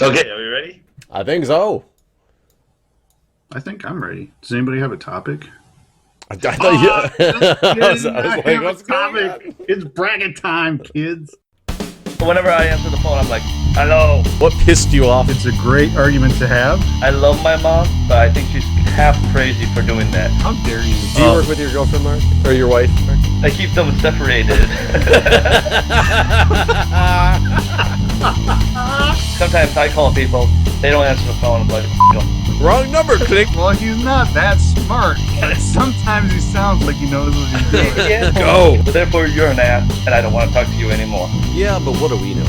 Okay, are we ready? I think so. I think I'm ready. Does anybody have a topic? I thought Oh, just I was kidding. I like, have a what's going topic. on? It's bracket time, kids. Whenever I answer the phone, I'm like, hello. What pissed you off? It's a great argument to have. I love my mom, but I think she's half crazy for doing that. How dare you? Do you work with your girlfriend, Mark? Or your wife, Mark? I keep them separated. Sometimes I call people, they don't answer the phone. I'm like, Wrong number, click. Well, he's not that smart. Sometimes he sounds like he knows what he's doing. yeah. Go. Therefore, you're an ass, and I don't want to talk to you anymore. Yeah, but what do we know?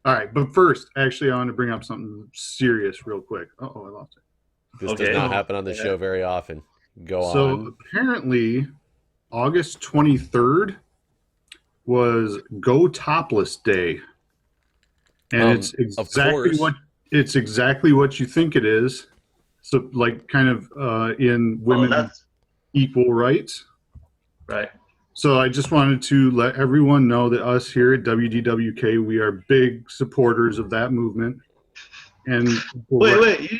All right, but first, actually, I want to bring up something serious real quick. Uh-oh, I lost it. This Okay. does not happen on the show very often. Go So on. apparently, August 23rd was Go Topless Day, and it's of course. exactly what you think it is. So, like, kind of in women that's equal rights. right. So I just wanted to let everyone know that us here at WDWK, we are big supporters of that movement. And Wait,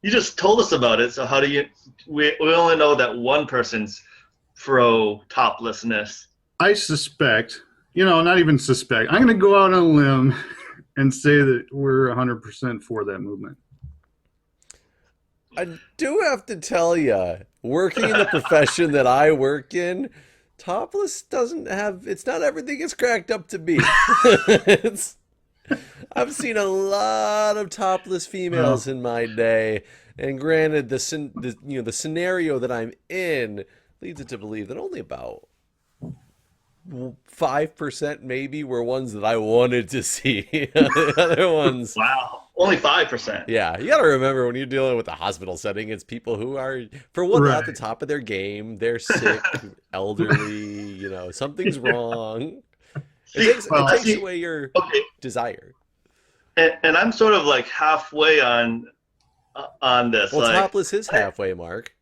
you just told us about it. So how do you? We only know that one person's pro toplessness. I suspect, not even suspect. I'm going to go out on a limb and say that we're 100% for that movement. I do have to tell you, working in the profession that I work in, topless doesn't have, it's not everything it's cracked up to be. I've seen a lot of topless females in my day, and granted, the scenario that I'm in leads it to believe that only about 5% maybe were ones that I wanted to see. The other ones, Wow, only 5%. yeah, you got to remember when you're dealing with a hospital setting, it's people who are, for one, they're at the top of their game, they're sick, elderly, something's wrong. It takes away your desire. And I'm sort of like halfway on this. Well, like, topless is halfway, Mark.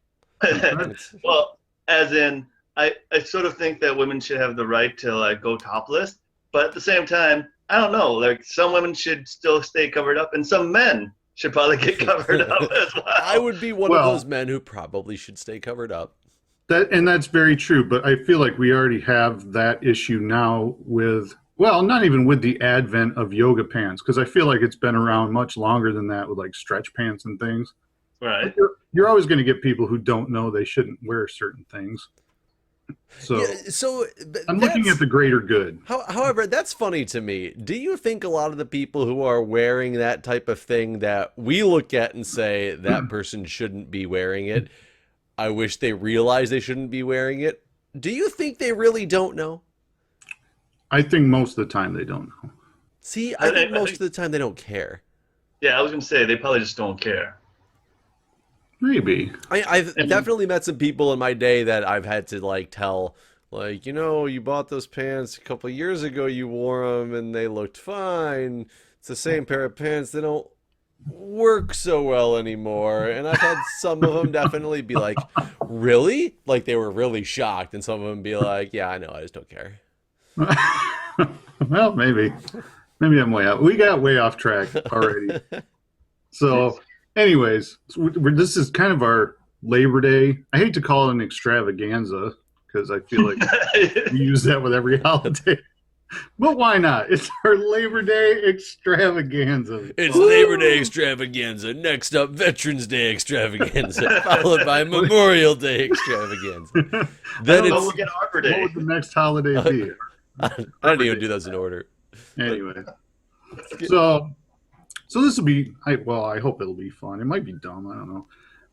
well, as in, I sort of think that women should have the right to like go topless, but at the same time, I don't know. Like some women should still stay covered up, and some men should probably get covered up as well. I would be one of those men who probably should stay covered up. That's very true, but I feel like we already have that issue now with, well, not even with the advent of yoga pants, because I feel like it's been around much longer than that with like stretch pants and things. Right. You're always going to get people who don't know they shouldn't wear certain things. So, I'm looking at the greater good. However, that's funny to me. Do you think a lot of the people who are wearing that type of thing that we look at and say that person shouldn't be wearing it, I wish they realized they shouldn't be wearing it, do you think they really don't know? I think most of the time they don't know. See, I think most of the time they don't care. Yeah, I was going to say, they probably just don't care. Maybe. I've definitely met some people in my day that I've had to like tell, like, you bought those pants a couple of years ago, you wore them and they looked fine. It's the same pair of pants. They don't work so well anymore. And I've had some of them definitely be like, really? Like they were really shocked. And some of them be like, yeah, I know, I just don't care. Well, maybe I'm way out. We got way off track already. So anyways, this is kind of our Labor Day. I hate to call it an extravaganza because I feel like we use that with every holiday. But why not? It's our Labor Day extravaganza. It's Labor Day extravaganza. Next up, Veterans Day extravaganza, followed by Memorial Day extravaganza. Then it's We'll get Arbor Day. What would the next holiday be? I don't even do those in order. Anyway, so this will be. I hope it'll be fun. It might be dumb. I don't know.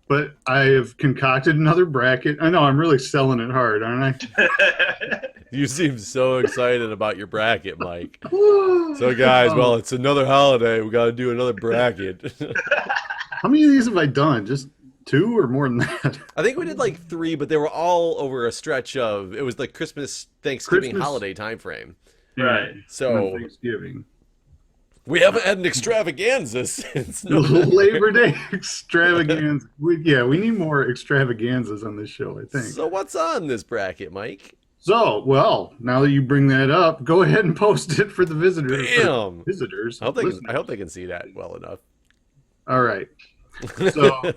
But I have concocted another bracket. I know I'm really selling it hard, aren't I? You seem so excited about your bracket, Mike. So, guys, well, it's another holiday. We got to do another bracket. How many of these have I done? Just 2 or more than that? I think we did like 3, but they were all over a stretch of, it was the Thanksgiving holiday time frame. Right. So Thanksgiving. We haven't had an extravaganza since Labor Day extravaganza. We need more extravaganzas on this show, I think. So what's on this bracket, Mike? So, well, now that you bring that up, go ahead and post it for the visitors. Bam! Visitors. I hope listeners. I hope they can see that well enough. All right. So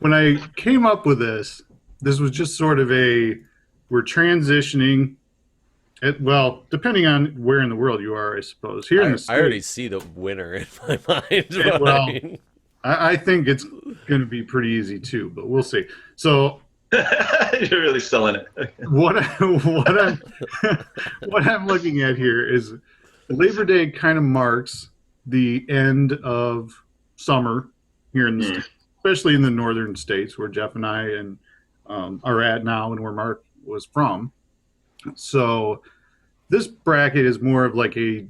when I came up with this was just sort of we're transitioning. Well, depending on where in the world you are, I suppose. Here in the States, I already see the winner in my mind. Well, I think it's going to be pretty easy too, but we'll see. So you're really selling it. what I'm looking at here is Labor Day kind of marks the end of summer here in the States, especially in the northern states where Jeff and I are at now and where Mark was from. So this bracket is more of like a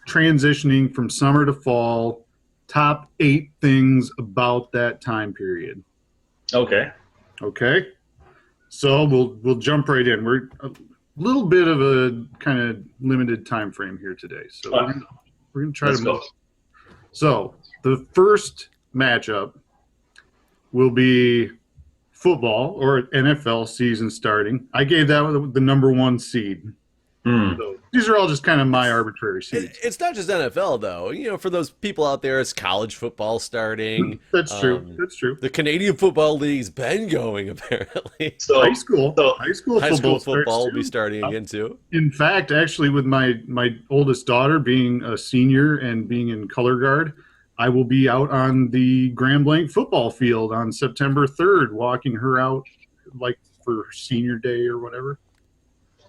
transitioning from summer to fall, top 8 things about that time period. Okay. So we'll jump right in. We're a little bit of a kind of limited time frame here today, so we're gonna try to move. So the first matchup will be football or NFL season starting. I gave that the number 1 seed. So these are all just kind of my arbitrary seeds. It's not just NFL though. You know, for those people out there, it's college football starting. That's true. That's true. The Canadian Football League's been going apparently. So high school football will be starting again too. In fact, actually, with my oldest daughter being a senior and being in color guard, I will be out on the Grand Blanc football field on September 3rd, walking her out like for senior day or whatever.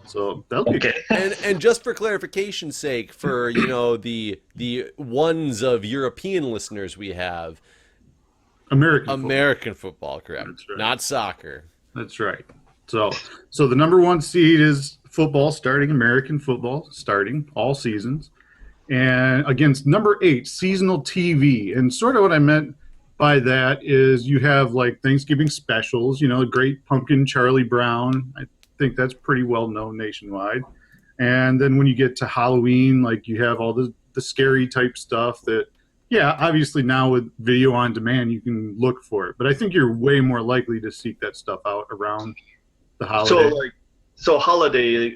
So that'll be okay. And just for clarification's sake, for the ones of European listeners we have, American football, correct? That's right. Not soccer. That's right. So the number 1 seed is football starting, American football starting all seasons, and against number 8 seasonal TV. And sort of what I meant by that is you have like Thanksgiving specials, the Great Pumpkin, Charlie Brown. I think that's pretty well known nationwide. And then when you get to Halloween, like you have all the scary type stuff that, yeah, obviously now with video on demand, you can look for it. But I think you're way more likely to seek that stuff out around the holiday. So holiday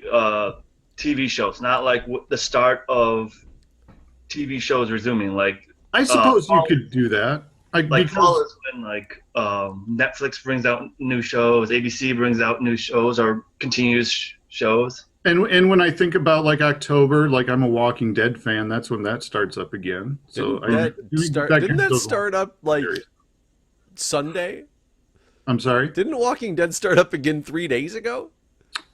TV shows, not like the start of TV shows resuming. Like I suppose you could do that. Fall is when Netflix brings out new shows, ABC brings out new shows or continuous shows. And when I think about like October, like I'm a Walking Dead fan, that's when that starts up again. So didn't that start up like Sunday? I'm sorry? Didn't Walking Dead start up again 3 days ago?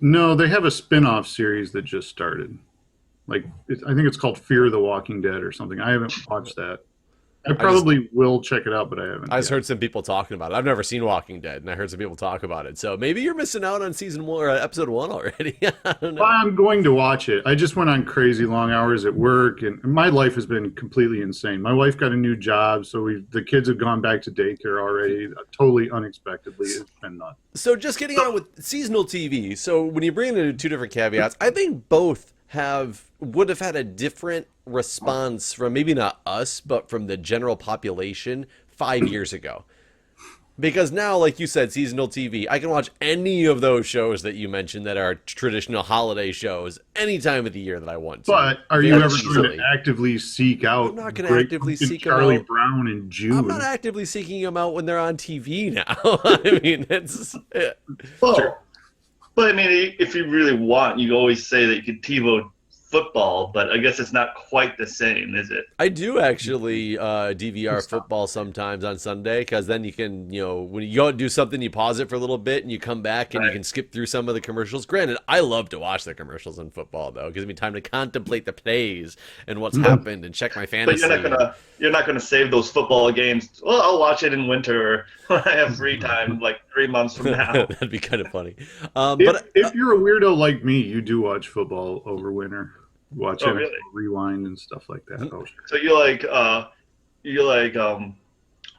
No, they have a spin-off series that just started. I think it's called Fear of the Walking Dead or something. I haven't watched that. I probably will check it out, but I haven't. I just heard some people talking about it. I've never seen Walking Dead, and I heard some people talk about it. So maybe you're missing out on season 1 or episode 1 already. I don't know. Well, I'm going to watch it. I just went on crazy long hours at work, and my life has been completely insane. My wife got a new job, so the kids have gone back to daycare already, totally unexpectedly. It's been nuts. So just getting on with seasonal TV. So when you bring in 2 different caveats, I think both would have had a different response from maybe not us, but from the general population 5 years ago. Because now, like you said, seasonal TV, I can watch any of those shows that you mentioned that are traditional holiday shows any time of the year that I want to. But are you ever going to actively seek out? I'm not going to actively seek Charlie them out. Brown in June. I'm not actively seeking them out when they're on TV now. I mean, it's... Well, sure. But I mean, if you really want, you always say that you could TiVo football, but I guess it's not quite the same, is it? I do actually DVR football sometimes on Sunday, because then you can, when you go and do something, you pause it for a little bit and you come back and you can skip through some of the commercials. Granted, I love to watch the commercials in football, though. It gives me time to contemplate the plays and what's happened and check my fantasy. But you're not gonna save those football games. Well, I'll watch it in winter when I have free time, like 3 months from now. That'd be kind of funny. If you're a weirdo like me, you do watch football over winter. Watch it, really? Rewind and stuff like that. So you like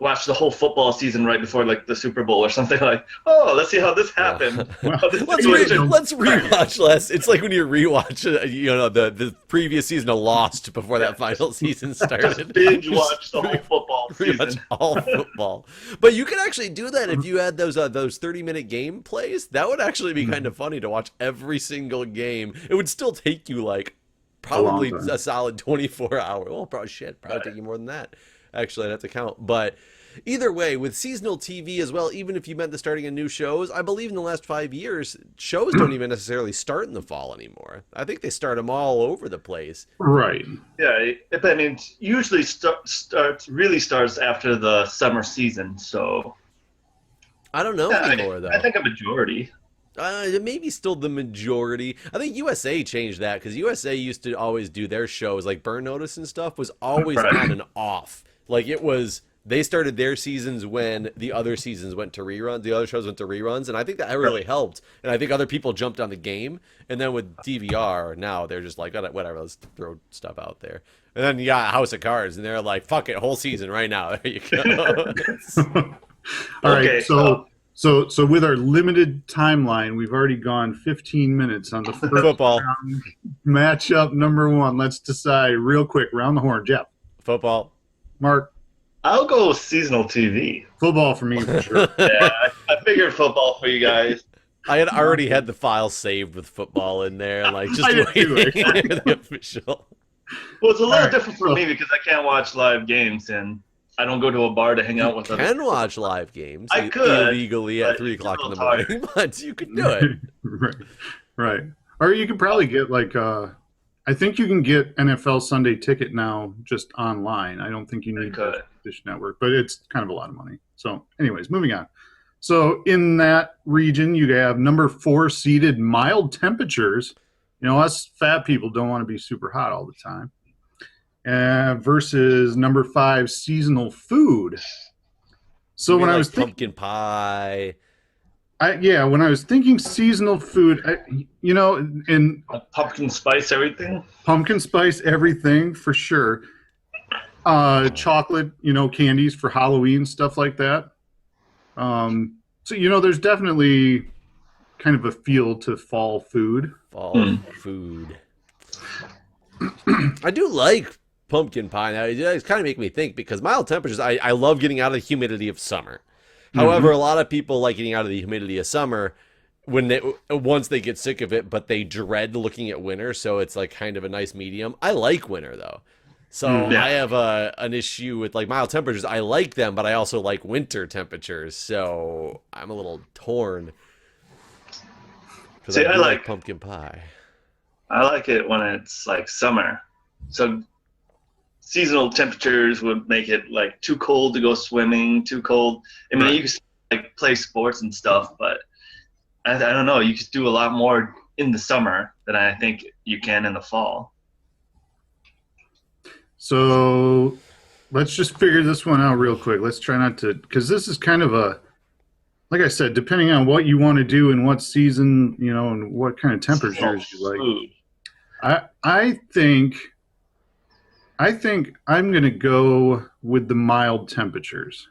watch the whole football season right before like the Super Bowl or something like, oh, let's see how this happened. Well, How this Let's situation- rewatch less. It's like when you rewatch, the previous season of Lost before that final season started. Just binge watch the whole football Rewatch season. all football. But you could actually do that if you had those 30-minute game plays. That would actually be kind of funny to watch every single game. It would still take you like probably long time. a solid 24 hours. Well, probably take you more than that. Actually, I'd have to count. But either way, with seasonal TV as well, even if you meant to starting a new shows, I believe in the last 5 years, shows don't even necessarily start in the fall anymore. I think they start them all over the place. Right. Yeah, I mean, it usually really starts after the summer season. So I don't know anymore, though. I think a majority. Maybe still the majority. I think USA changed that because USA used to always do their shows, like Burn Notice and stuff, was always on and off. Like it was, they started their seasons when the other seasons went to reruns, the other shows went to reruns, and I think that really helped. And I think other people jumped on the game. And then with DVR, now they're just like, whatever, let's throw stuff out there. And then you got House of Cards, and they're like, fuck it, whole season right now. There you go. All right. Okay, So with our limited timeline, we've already gone 15 minutes on the first Football. round. Matchup number 1. Let's decide real quick. Round the horn. Jeff. Football. Mark. I'll go with seasonal TV. Football for me for sure. Yeah, I figured football for you guys. I had already had the file saved with football in there, like just I did waiting too, for the official. Well, it's a little All right, different for so- me because I can't watch live games and I don't go to a bar to hang out with You other can watch live games I could, illegally at but 3 it's o'clock a in the little morning, but you could do it. Right. Or you could probably get like I think you can get NFL Sunday Ticket now just online. I don't think you need could. Dish Network, but it's kind of a lot of money. So, anyways, moving on. So, in that region, you have number 4 seeded Mild Temperatures. You know, us fat people don't want to be super hot all the time. Versus number 5 Seasonal Food. So when I was thinking, pumpkin pie, when I was thinking seasonal food, in pumpkin spice everything. pumpkin spice everything for sure. Chocolate, candies for Halloween, stuff like that. So there's definitely kind of a feel to fall food. fall food. I do like pumpkin pie. Now, it kind of make me think because mild temperatures, I love getting out of the humidity of summer. However, a lot of people like getting out of the humidity of summer once they get sick of it, but they dread looking at winter. So it's like kind of a nice medium. I like winter though. So I have an issue with like mild temperatures. I like them, but I also like winter temperatures. So I'm a little torn. Because I like pumpkin pie. I like it when it's like summer. So seasonal temperatures would make it like too cold to go swimming, too cold. I mean, you can like play sports and stuff, but I don't know. You could do a lot more in the summer than I think you can in the fall. So let's just figure this one out real quick. Let's try not to, because this is kind of like I said, depending on what you want to do and what season, and what kind of temperatures you like. Food. I think I'm going to go with the mild temperatures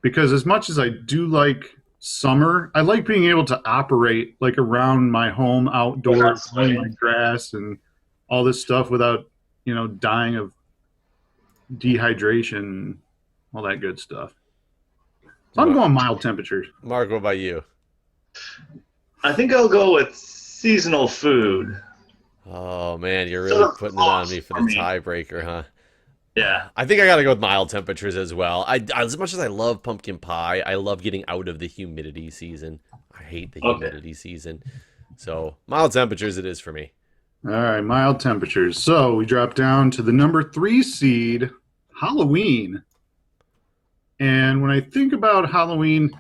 because as much as I do like summer, I like being able to operate like around my home outdoors, playing my grass and all this stuff without, dying of dehydration, all that good stuff. So I'm going mild temperatures. Mark, what about you? I think I'll go with seasonal food. Oh man, you're really putting it on me for the tiebreaker, huh? Yeah. I think I gotta go with mild temperatures as well. As much as I love pumpkin pie, I love getting out of the humidity season. I hate the humidity season. So mild temperatures it is for me. All right, mild temperatures. So we drop down to the number 3 seed, Halloween. And when I think about Halloween,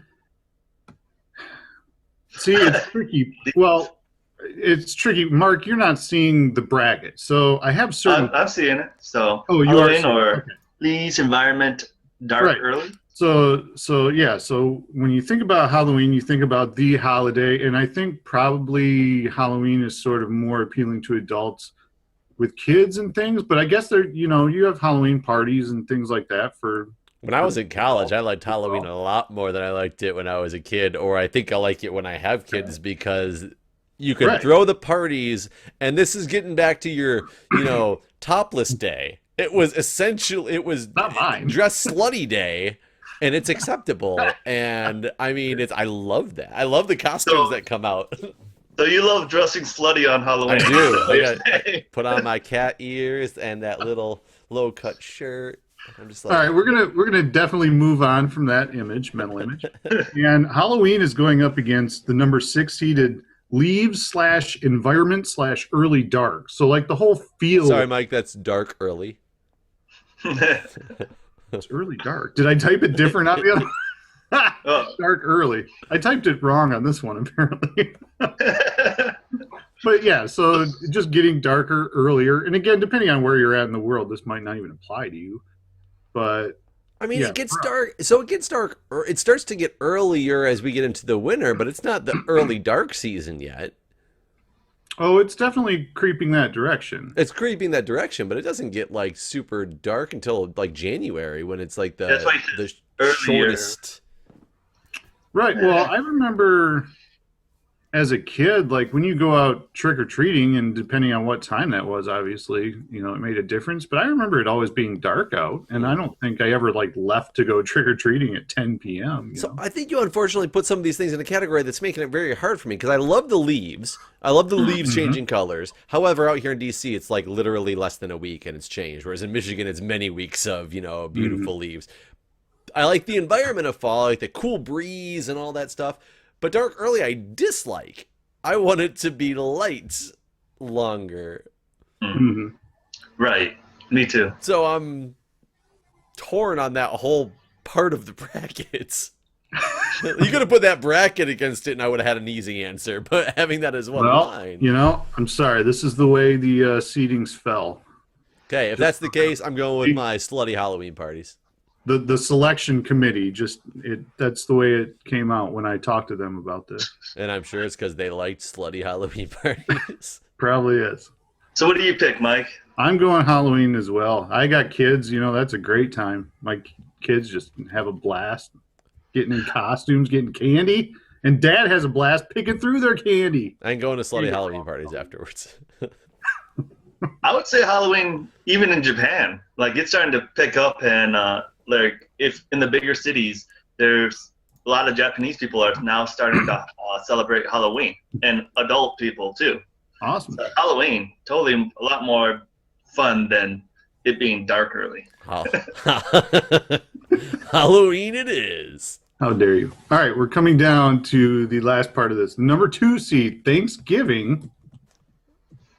see, it's tricky. Well, it's tricky. Mark, you're not seeing the bracket. So I have certain... I'm seeing it. So you Halloween are or leaves, environment, dark early. So yeah. So when you think about Halloween, you think about the holiday, and I think probably Halloween is sort of more appealing to adults with kids and things. But I guess you have Halloween parties and things like that for When I was in college, I liked Halloween a lot more than I liked it when I was a kid, or I think I like it when I have kids because you can throw the parties, and this is getting back to your, topless day. It was Not mine. dress slutty day, and it's acceptable. And I mean, I love that. I love the costumes that come out. So you love dressing slutty on Halloween? I do. I put on my cat ears and that little low cut shirt. I'm just like, all right, we're gonna definitely move on from that mental image. And Halloween is going up against the number 6 seeded Leaves / Environment / Early Dark. So like the whole feel. Sorry, Mike, that's dark early. It's Early Dark. Did I type it different on the other? Dark early. I typed it wrong on this one apparently. But yeah, so just getting darker earlier, and again, depending on where you're at in the world, this might not even apply to you. But I mean, it gets dark. So it gets dark. It starts to get earlier as we get into the winter, but it's not the early dark season yet. Oh, it's definitely creeping that direction. It's creeping that direction, but it doesn't get like super dark until like January when it's like the shortest. Right. Well, I remember as a kid, like when you go out trick-or-treating, and depending on what time that was, obviously, it made a difference. But I remember it always being dark out, and I don't think I ever like left to go trick-or-treating at 10 p.m. So I think you unfortunately put some of these things in a category that's making it very hard for me, because I love the leaves. I love the leaves changing colors. However, out here in DC, it's like literally less than a week and it's changed. Whereas in Michigan, it's many weeks of, beautiful leaves. I like the environment of fall, I like the cool breeze and all that stuff. But dark early, I dislike. I want it to be light longer. Mm-hmm. Right. Me too. So I'm torn on that whole part of the brackets. You could have put that bracket against it and I would have had an easy answer. But having that as one line. I'm sorry. This is the way the seedings fell. Okay, if that's the case, I'm going with my slutty Halloween parties. The selection committee, that's the way it came out when I talked to them about this. And I'm sure it's because they liked slutty Halloween parties. Probably is. So what do you pick, Mike? I'm going Halloween as well. I got kids, that's a great time. My kids just have a blast getting in costumes, getting candy. And Dad has a blast picking through their candy. I'm going to slutty Halloween parties afterwards. I would say Halloween, even in Japan, like it's starting to pick up, and like if in the bigger cities, there's a lot of Japanese people are now starting to celebrate Halloween, and adult people too. Awesome. So Halloween, totally a lot more fun than it being dark early. Halloween it is. How dare you? All right, we're coming down to the last part of this. Number 2 seed, Thanksgiving,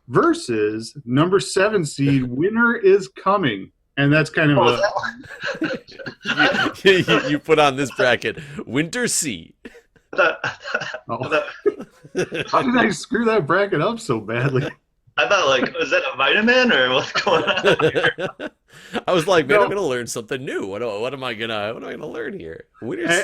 versus number 7 seed, Winter is Coming. And that's kind of you put on this bracket, Winter Sea. How did I screw that bracket up so badly? I thought, like, is that a vitamin or what's going on here? I was like, man, I'm gonna learn something new. What am I gonna learn here?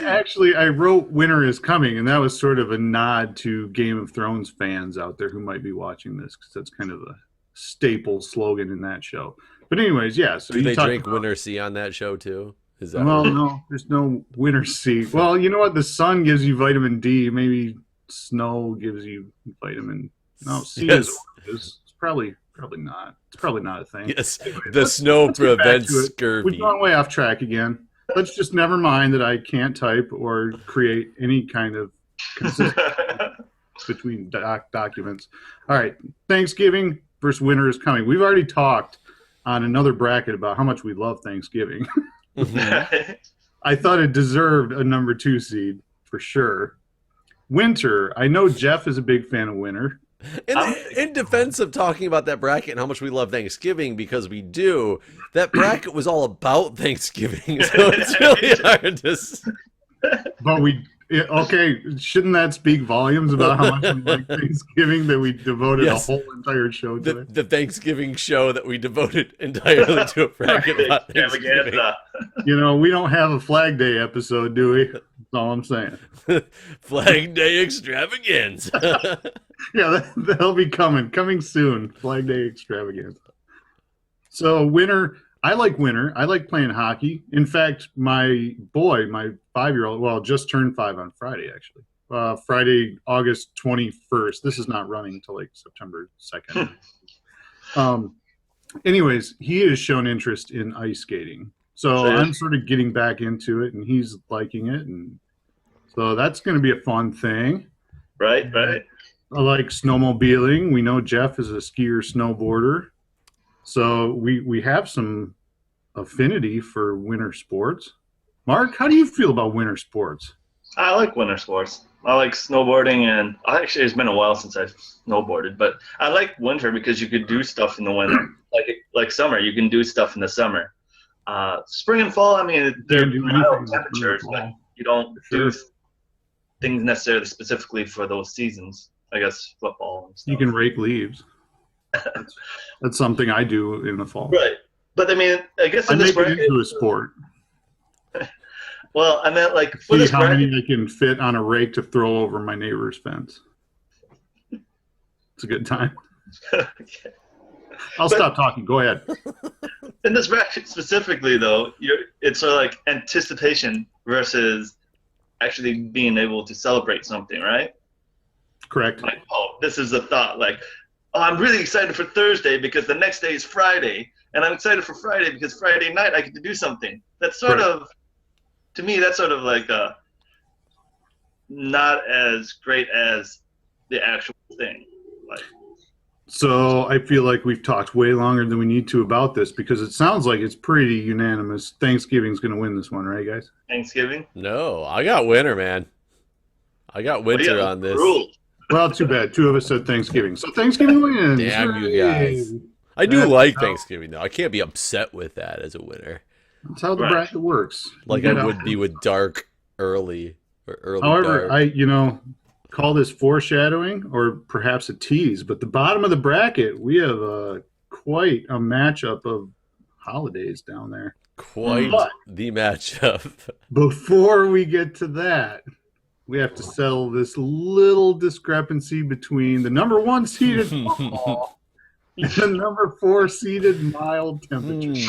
Actually, I wrote "Winter is Coming," and that was sort of a nod to Game of Thrones fans out there who might be watching this, because that's kind of a staple slogan in that show. But anyways, yeah. So do they drink Winter Sea on that show too? Is that no, there's no Winter Sea. Well, you know what? The sun gives you vitamin D. Maybe snow gives you vitamin. No, C is it's probably not. It's probably not a thing. Yes, anyway, the snow prevents scurvy. We've gone way off track again. Let's just never mind that I can't type or create any kind of consistency between documents. All right, Thanksgiving versus Winter is Coming. We've already talked on another bracket about how much we love Thanksgiving. I thought it deserved a number 2 seed for sure. Winter, I know Jeff is a big fan of winter. In defense of talking about that bracket and how much we love Thanksgiving, because we do, that bracket was all about Thanksgiving, so it's really hard to... But okay, shouldn't that speak volumes about how much we like Thanksgiving that we devoted a whole entire show to it? The Thanksgiving show that we devoted entirely to a bracket about Thanksgiving. We don't have a Flag Day episode, do we? That's all I'm saying. Flag Day Extravaganza. Yeah, that'll be coming soon. Flag Day Extravaganza. So winter, I like winter. I like playing hockey. In fact, my boy, my 5-year-old, well, just turned 5 on Friday, actually. Friday, August 21st. This is not running until like September 2nd. Anyways, he has shown interest in ice skating. So I'm sort of getting back into it, and he's liking it. And so that's going to be a fun thing. Right. I like snowmobiling. We know Jeff is a skier, snowboarder. So we have some affinity for winter sports. Mark, how do you feel about winter sports? I like winter sports. I like snowboarding, and actually it's been a while since I've snowboarded, but I like winter because you could do stuff in the winter. Like summer, you can do stuff in the summer. Spring and fall, I mean, they're mild temperatures, but you don't do things necessarily specifically for those seasons. I guess football and stuff. You can rake leaves. That's something I do in the fall. Right. But I mean, I guess in this bracket, into a sport. Well, I meant like for see this how bracket, many I can fit on a rake to throw over my neighbor's fence. It's a good time. Okay. I'll stop talking. Go ahead. In this bracket specifically, though, it's sort of like anticipation versus actually being able to celebrate something, right? Correct. Like, oh, this is a thought. Like, oh, I'm really excited for Thursday because the next day is Friday, and I'm excited for Friday because Friday night I get to do something. That's sort of, to me, that's sort of like not as great as the actual thing. Like, so I feel like we've talked way longer than we need to about this because it sounds like it's pretty unanimous. Thanksgiving's going to win this one, right, guys? Thanksgiving? No, I got winter, man. I got winter on this. Ruled. Well, too bad. 2 of us said Thanksgiving. So Thanksgiving wins. Damn you guys. I do like Thanksgiving, though. I can't be upset with that as a winner. That's how the bracket works. Like I would be with dark early or early However, dark. Call this foreshadowing or perhaps a tease, but the bottom of the bracket, we have quite a matchup of holidays down there. Quite the matchup. Before we get to that, we have to settle this little discrepancy between the number 1 seeded football and the number 4 seeded mild temperatures.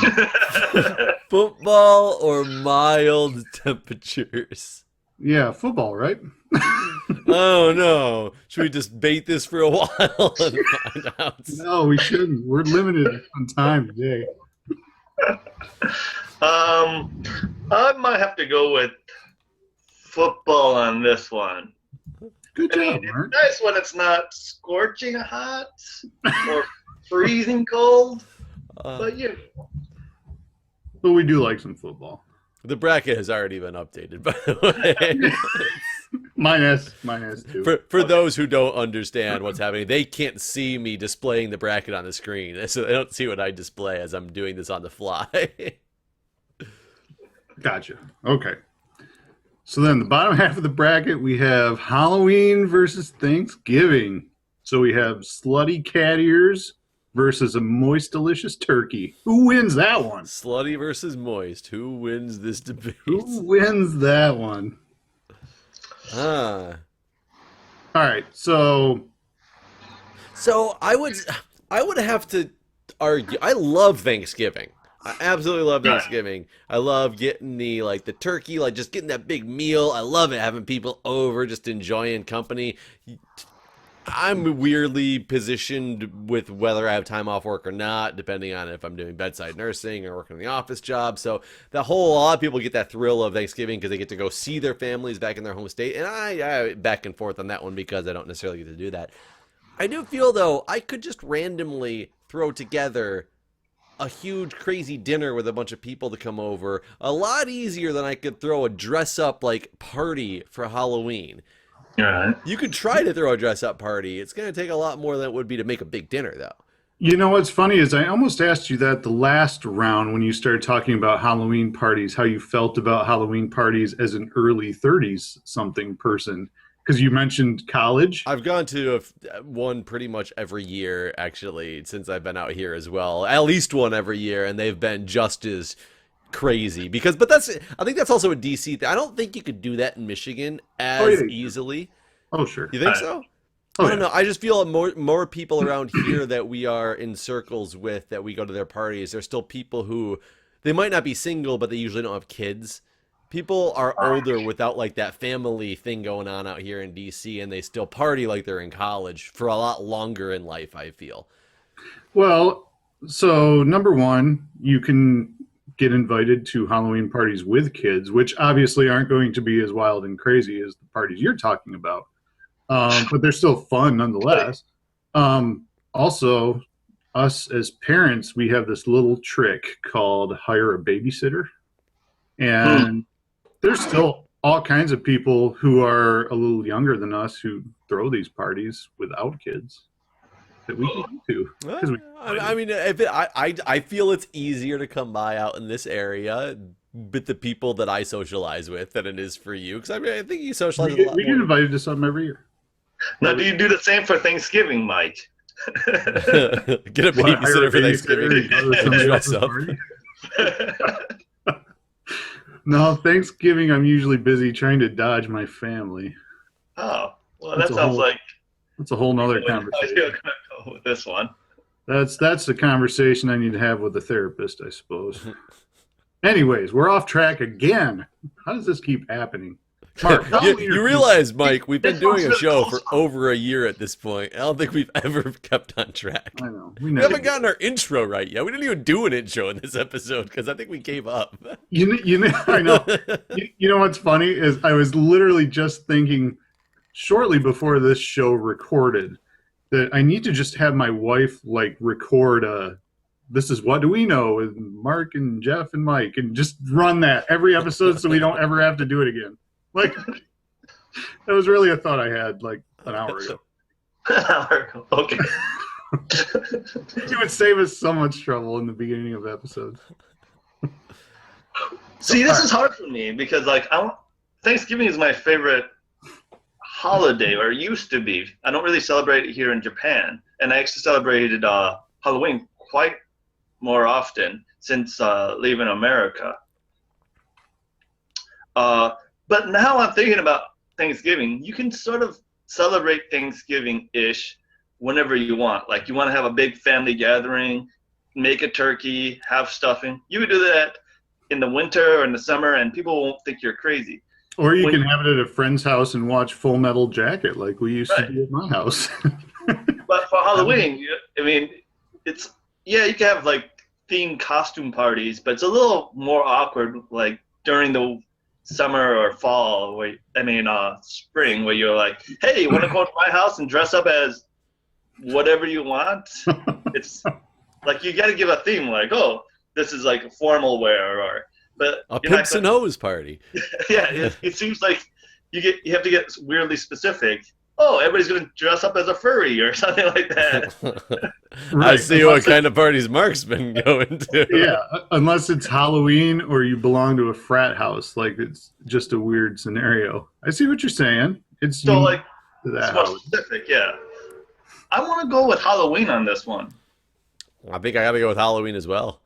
Football or mild temperatures? Yeah, football, right? Oh, no. Should we just bait this for a while and find out? No, we shouldn't. We're limited on time today. I might have to go with football on this one. Good job, It's Mark. nice when it's not scorching hot or freezing cold, but But we do like some football. The bracket has already been updated, by the way. Minus 2. For those who don't understand what's happening, they can't see me displaying the bracket on the screen, so they don't see what I display as I'm doing this on the fly. Gotcha. Okay. So then the bottom half of the bracket, we have Halloween versus Thanksgiving. So we have slutty cat ears versus a moist, delicious turkey. Who wins that one? Slutty versus moist. Who wins this debate? Who wins that one? Ah. All right. So I would have to argue. I love Thanksgiving. I absolutely love Thanksgiving. I love getting the turkey, like just getting that big meal. I love it, having people over, just enjoying company. I'm weirdly positioned with whether I have time off work or not, depending on if I'm doing bedside nursing or working in the office job. So a lot of people get that thrill of Thanksgiving because they get to go see their families back in their home state. And I back and forth on that one because I don't necessarily get to do that. I do feel, though, I could just randomly throw together a huge crazy dinner with a bunch of people to come over a lot easier than I could throw a dress-up party for Halloween. Right. You could try to throw a dress-up party. It's going to take a lot more than it would be to make a big dinner, though. You know what's funny is I almost asked you that the last round when you started talking about Halloween parties, how you felt about Halloween parties as an early 30s something person. Because you mentioned college. I've gone to one pretty much every year, actually, since I've been out here as well. At least one every year, and they've been just as crazy. I think that's also a DC thing. I don't think you could do that in Michigan as easily. Oh, sure. You think so? Oh, I don't know. I just feel more people around here that we are in circles with, that we go to their parties. There's still people who, they might not be single, but they usually don't have kids. People are older without like that family thing going on out here in DC, and they still party like they're in college for a lot longer in life, I feel. Well, so number one, you can get invited to Halloween parties with kids, which obviously aren't going to be as wild and crazy as the parties you're talking about. But they're still fun nonetheless. Also, us as parents, we have this little trick called hire a babysitter. And there's still all kinds of people who are a little younger than us who throw these parties without kids that we can do. I mean, I feel it's easier to come by out in this area with the people that I socialize with than it is for you. Because I mean, I think you socialize a lot We more. get invited to something every year. Now, do you do the same for Thanksgiving, Mike? Get a babysitter for Thanksgiving. Dress up. No, Thanksgiving I'm usually busy trying to dodge my family. Oh, well, that sounds like that's a whole nother conversation. You're gonna go with this one. That's the conversation I need to have with the therapist, I suppose. Anyways, we're off track again. How does this keep happening? Mark, you realize, Mike, we've been doing a show for over a year at this point. I don't think we've ever kept on track. I know. We haven't gotten our intro right yet. We didn't even do an intro in this episode because I think we gave up. I know. You know what's funny is I was literally just thinking shortly before this show recorded that I need to just have my wife like record this is What Do We Know with Mark and Jeff and Mike and just run that every episode so we don't ever have to do it again. Like, that was really a thought I had like an hour ago. An hour ago. Okay. It would save us so much trouble in the beginning of episodes. See, this is hard for me because, like, Thanksgiving is my favorite holiday, or it used to be. I don't really celebrate it here in Japan, and I actually celebrated Halloween quite more often since leaving America. But now I'm thinking about Thanksgiving. You can sort of celebrate Thanksgiving-ish whenever you want. Like, you want to have a big family gathering, make a turkey, have stuffing. You could do that in the winter or in the summer, and people won't think you're crazy. Or you can have it at a friend's house and watch Full Metal Jacket like we used to do at my house. But for Halloween, I mean, you can have, like, themed costume parties, but it's a little more awkward, like, during the summer or fall, spring, where you're like, hey, you want to go to my house and dress up as whatever you want? It's like you got to give a theme, like, oh, this is like formal wear, but a pimps and hoes party. Yeah, it seems like you have to get weirdly specific. Oh, everybody's going to dress up as a furry or something like that. Right. I see what kind of parties Mark's been going to. Yeah, unless it's Halloween or you belong to a frat house, like it's just a weird scenario. I see what you're saying. It's so like it's more specific, yeah. I want to go with Halloween on this one. I think I got to go with Halloween as well.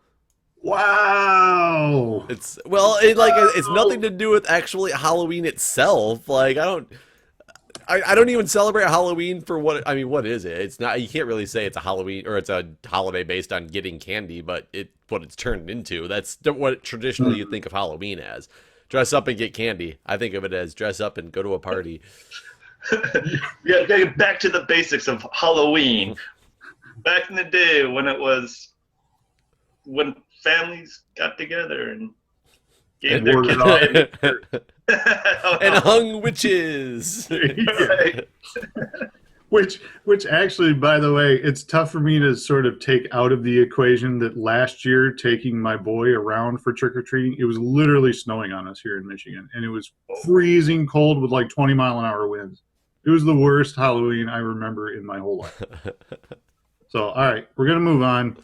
Wow. It's nothing to do with actually Halloween itself. Like I don't even celebrate Halloween for what is it? It's not. You can't really say it's a Halloween or it's a holiday based on getting candy, but what it's turned into. That's what traditionally you think of Halloween as. Dress up and get candy. I think of it as dress up and go to a party. Yeah, gotta get back to the basics of Halloween. Back in the day when families got together and gave their kids and hung witches. Right. Which actually, by the way, it's tough for me to sort of take out of the equation that last year taking my boy around for trick-or-treating, it was literally snowing on us here in Michigan, and it was freezing cold with like 20-mile-an-hour winds. It was the worst Halloween I remember in my whole life. So, all right, we're going to move on.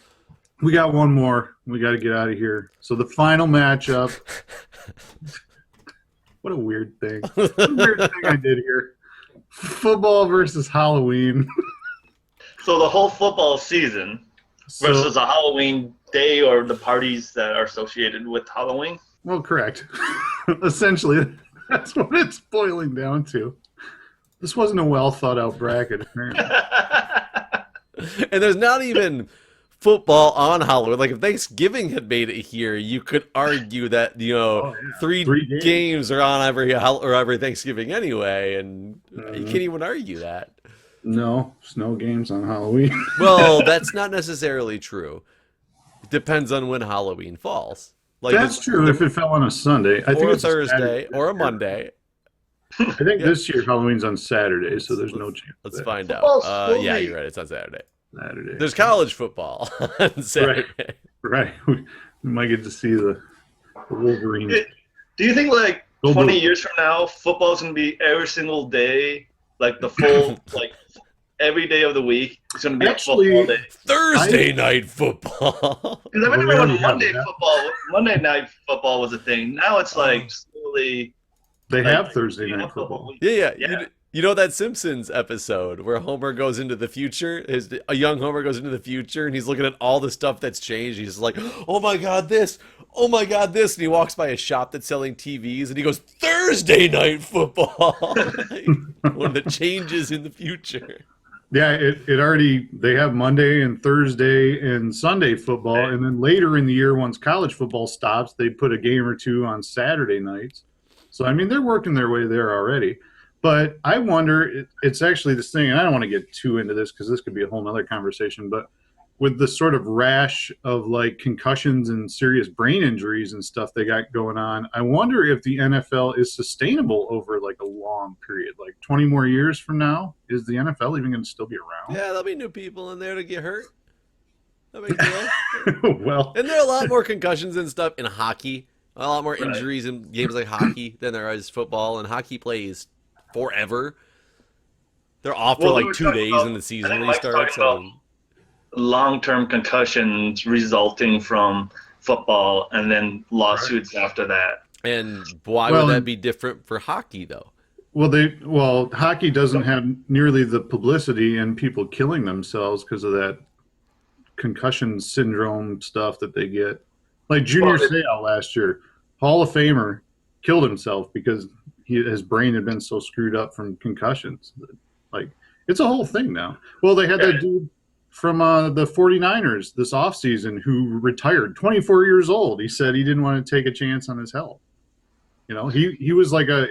We got one more. We got to get out of here. So the final matchup. What a weird thing. What a weird thing I did here. Football versus Halloween. So the whole football season versus a Halloween day or the parties that are associated with Halloween? Well, correct. Essentially, that's what it's boiling down to. This wasn't a well thought out bracket, apparently. And there's not even football on Halloween. Like if Thanksgiving had made it here, you could argue that three games are on every Thanksgiving anyway, and you can't even argue that. No, snow games on Halloween. Well, that's not necessarily true. It depends on when Halloween falls. Like that's true if it fell on a Sunday. I think or a it's Thursday or a Monday. I think this year Halloween's on Saturday, so there's no chance. Let's find out. Yeah, you're right. It's on Saturday. There's college football on Saturday. Right. We might get to see the Wolverines. Do you think like 20 years from now, football's going to be every single day, like the full, like every day of the week? It's going to be a football day. Thursday night football. Because I remember when Monday night football was a thing. Now it's like slowly. They have Thursday night football. Yeah. You know that Simpsons episode where Homer goes into the future? A young Homer goes into the future and he's looking at all the stuff that's changed. He's like, oh my God, this. Oh my God, this. And he walks by a shop that's selling TVs and he goes, Thursday night football. One of the changes in the future. Yeah, it already, they have Monday and Thursday and Sunday football. And then later in the year, once college football stops, they put a game or two on Saturday nights. So, I mean, they're working their way there already. But I wonder, it's actually this thing, and I don't want to get too into this because this could be a whole nother conversation, but with the sort of rash of like concussions and serious brain injuries and stuff they got going on, I wonder if the NFL is sustainable over like a long period, like 20 more years from now. Is the NFL even going to still be around? Yeah, there'll be new people in there to get hurt. No big deal. Well, and there are a lot more concussions and stuff in hockey, a lot more injuries in games like hockey than there is football, and hockey plays forever. They're off for like 2 days and the season restarts. Long-term concussions resulting from football and then lawsuits after that. And why would that be different for hockey though? Well, hockey doesn't have nearly the publicity and people killing themselves because of that concussion syndrome stuff that they get. Like Junior Seau last year, Hall of Famer, killed himself because his brain had been so screwed up from concussions. Like, it's a whole thing now. Well, they had that dude from the 49ers this offseason who retired, 24 years old. He said he didn't want to take a chance on his health. You know, he was like I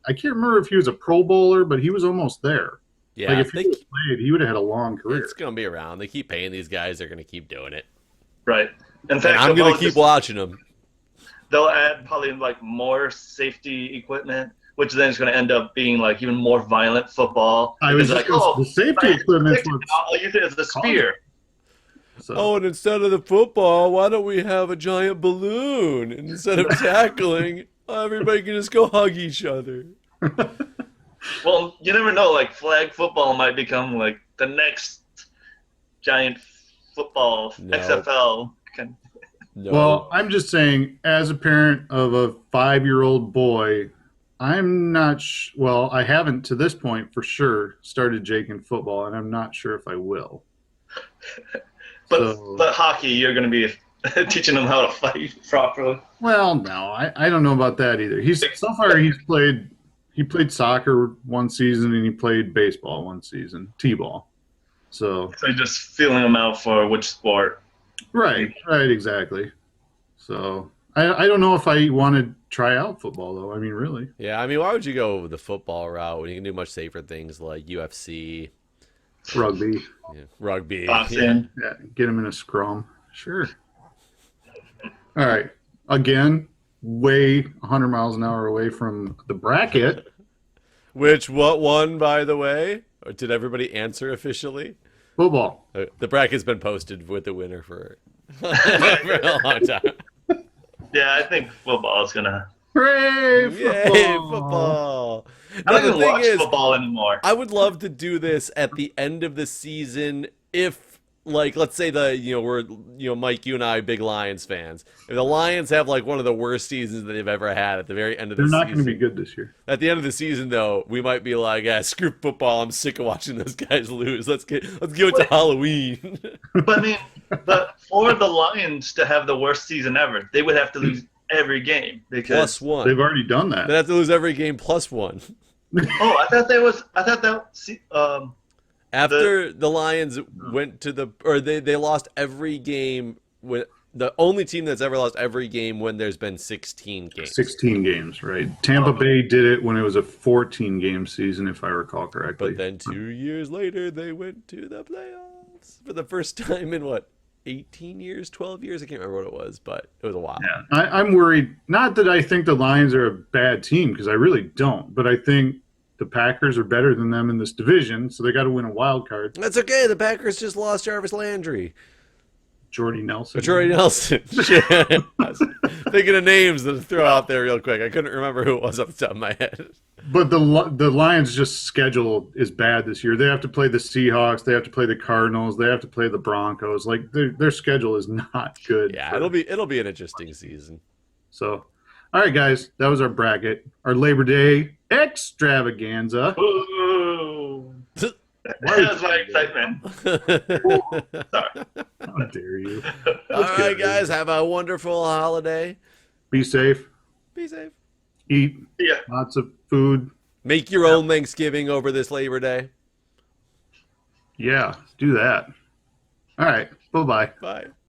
can't remember if he was a Pro Bowler, but he was almost there. Yeah, like if he played, he would have had a long career. It's going to be around. They keep paying these guys. They're going to keep doing it. Right. In fact, I'm going to keep watching them. They'll add probably like more safety equipment, which then is going to end up being like even more violent football. I was like, the safety equipment. I'll use it as a spear. So. And instead of the football, why don't we have a giant balloon? And instead of tackling, everybody can just go hug each other. Well, you never know. Like flag football might become like the next giant football XFL. No. Well, I'm just saying, as a parent of a 5-year-old boy, I'm not well, I haven't to this point for sure started Jake in football, and I'm not sure if I will. But hockey, you're going to be teaching him how to fight properly. Well, no, I don't know about that either. He played soccer one season and he played baseball one season, t-ball. So you're just feeling him out for which sport. Right, exactly. So I don't know if I want to try out football, though. I mean, really. Yeah, I mean, why would you go the football route when you can do much safer things like UFC? Rugby. Yeah, rugby. Boxing. Yeah, get him in a scrum. Sure. All right. Again, way 100 miles an hour away from the bracket. Which, what won, by the way? Or did everybody answer officially? Football. The bracket's been posted with the winner for a long time. Yeah, I think football is going to... Hooray, football! Yay, football! I don't even watch football anymore. I would love to do this at the end of the season if, like, let's say Mike, you and I, big Lions fans. If the Lions have, like, one of the worst seasons that they've ever had at the very end of the season. They're not going to be good this year. At the end of the season, though, we might be like, screw football. I'm sick of watching those guys lose. Let's give it to Halloween. But, I mean, for the Lions to have the worst season ever, they would have to lose every game. Because plus one. They've already done that. They have to lose every game plus one. Oh, I thought that. After the Lions went to they lost every game when the only team that's ever lost every game when there's been 16 games. 16 games, right? Tampa Bay did it when it was a 14-game season, if I recall correctly. But then 2 years later, they went to the playoffs for the first time in what, 18 years, 12 years? I can't remember what it was, but it was a while. Yeah, I'm worried. Not that I think the Lions are a bad team, because I really don't. But I think the Packers are better than them in this division, so they got to win a wild card. That's okay. The Packers just lost Jarvis Landry. Jordy Nelson. Jordy Nelson. Shit. I was thinking of names to throw out there real quick. I couldn't remember who it was off the top of my head. But the Lions' just schedule is bad this year. They have to play the Seahawks. They have to play the Cardinals. They have to play the Broncos. Like their schedule is not good. Yeah, it'll be an interesting season. So, all right, guys, that was our bracket, our Labor Day extravaganza. Ooh. That's my excitement. Sorry. How dare you? All right, guys, have a wonderful holiday. Be safe. Be safe. Eat Yeah. lots of food. Make your own Thanksgiving over this Labor Day. Yeah, do that. All right. Bye-bye. Bye.